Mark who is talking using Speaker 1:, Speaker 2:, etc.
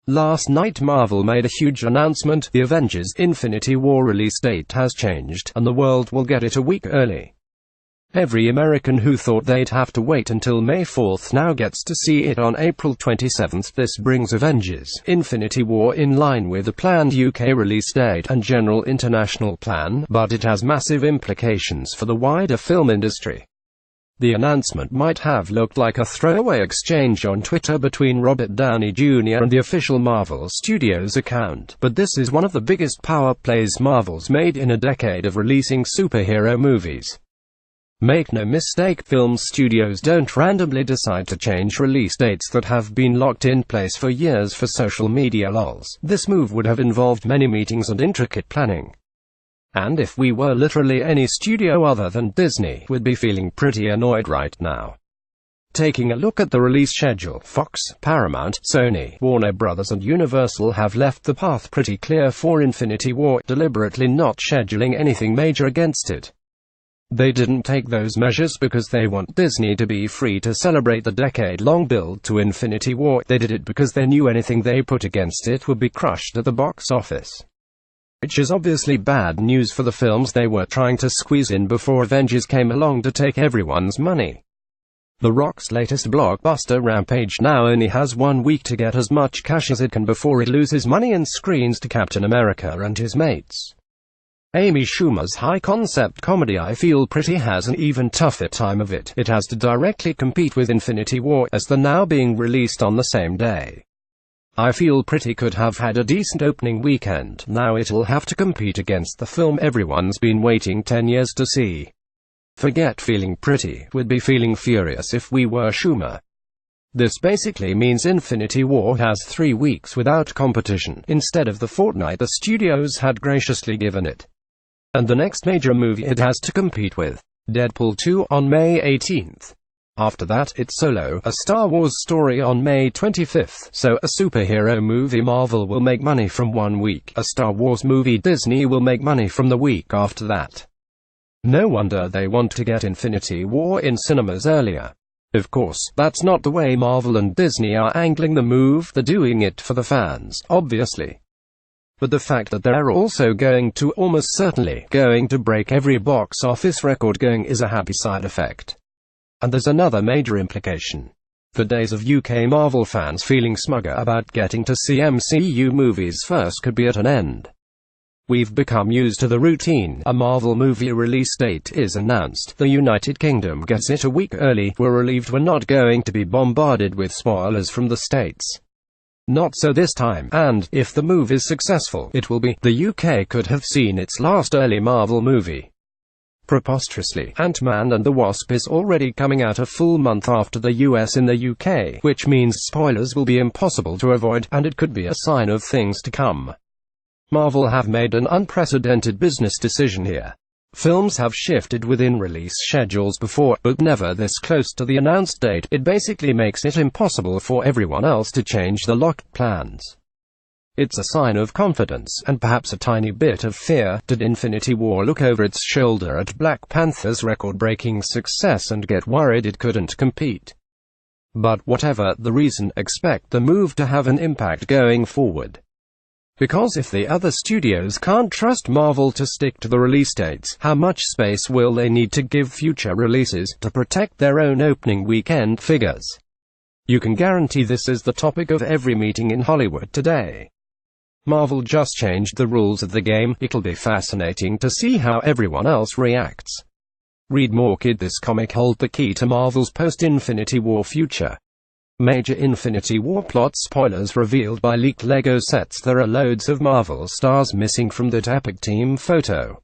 Speaker 1: Last night Marvel made a huge announcement. The Avengers Infinity War release date has changed, and the world will get it a week early. Every American who thought they'd have to wait until May 4th now gets to see it on April 27th. This brings Avengers Infinity War in line with the planned UK release date and general international plan, but it has massive implications for the wider film industry. The announcement might have looked like a throwaway exchange on Twitter between Robert Downey Jr. and the official Marvel Studios account, but this is one of the biggest power plays Marvel's made in a decade of releasing superhero movies. Make no mistake, film studios don't randomly decide to change release dates that have been locked in place for years for social media lols. This move would have involved many meetings and intricate planning. And if we were literally any studio other than Disney, we'd be feeling pretty annoyed right now. Taking a look at the release schedule, Fox, Paramount, Sony, Warner Bros. And Universal have left the path pretty clear for Infinity War, deliberately not scheduling anything major against it. They didn't take those measures because they want Disney to be free to celebrate the decade-long build to Infinity War. They did it because they knew anything they put against it would be crushed at the box office. Which is obviously bad news for the films they were trying to squeeze in before Avengers came along to take everyone's money. The Rock's latest blockbuster Rampage now only has 1 week to get as much cash as it can before it loses money and screens to Captain America and his mates. Amy Schumer's high-concept comedy I Feel Pretty has an even tougher time of it. It has to directly compete with Infinity War, as they're now being released on the same day. I Feel Pretty could have had a decent opening weekend. Now it'll have to compete against the film everyone's been waiting 10 years to see. Forget feeling pretty, we'd be feeling furious if we were Schumer. This basically means Infinity War has 3 weeks without competition, instead of the fortnight the studios had graciously given it. And the next major movie it has to compete with, Deadpool 2, on May 18th. After that, it's Solo, a Star Wars story on May 25th. So, a superhero movie Marvel will make money from 1 week. A Star Wars movie Disney will make money from the week after that. No wonder they want to get Infinity War in cinemas earlier. Of course, that's not the way Marvel and Disney are angling the move. They're doing it for the fans, obviously. But the fact that they're also almost certainly going to break every box office record going is a happy side effect. And there's another major implication. The days of UK Marvel fans feeling smugger about getting to see MCU movies first could be at an end. We've become used to the routine. A Marvel movie release date is announced. The United Kingdom gets it a week early. We're relieved we're not going to be bombarded with spoilers from the States. Not so this time, and, if the move is successful, it will be. The UK could have seen its last early Marvel movie. Preposterously, Ant-Man and the Wasp is already coming out a full month after the US in the UK, which means spoilers will be impossible to avoid, and it could be a sign of things to come. Marvel have made an unprecedented business decision here. Films have shifted within release schedules before, but never this close to the announced date. It basically makes it impossible for everyone else to change the locked plans. It's a sign of confidence, and perhaps a tiny bit of fear. Did Infinity War look over its shoulder at Black Panther's record-breaking success and get worried it couldn't compete? But whatever the reason, expect the move to have an impact going forward. Because if the other studios can't trust Marvel to stick to the release dates, how much space will they need to give future releases to protect their own opening weekend figures? You can guarantee this is the topic of every meeting in Hollywood today. Marvel just changed the rules of the game. It'll be fascinating to see how everyone else reacts. Read more. Could this comic hold the key to Marvel's post-Infinity War future? Major Infinity War plot spoilers revealed by leaked LEGO sets. There are loads of Marvel stars missing from that epic team photo.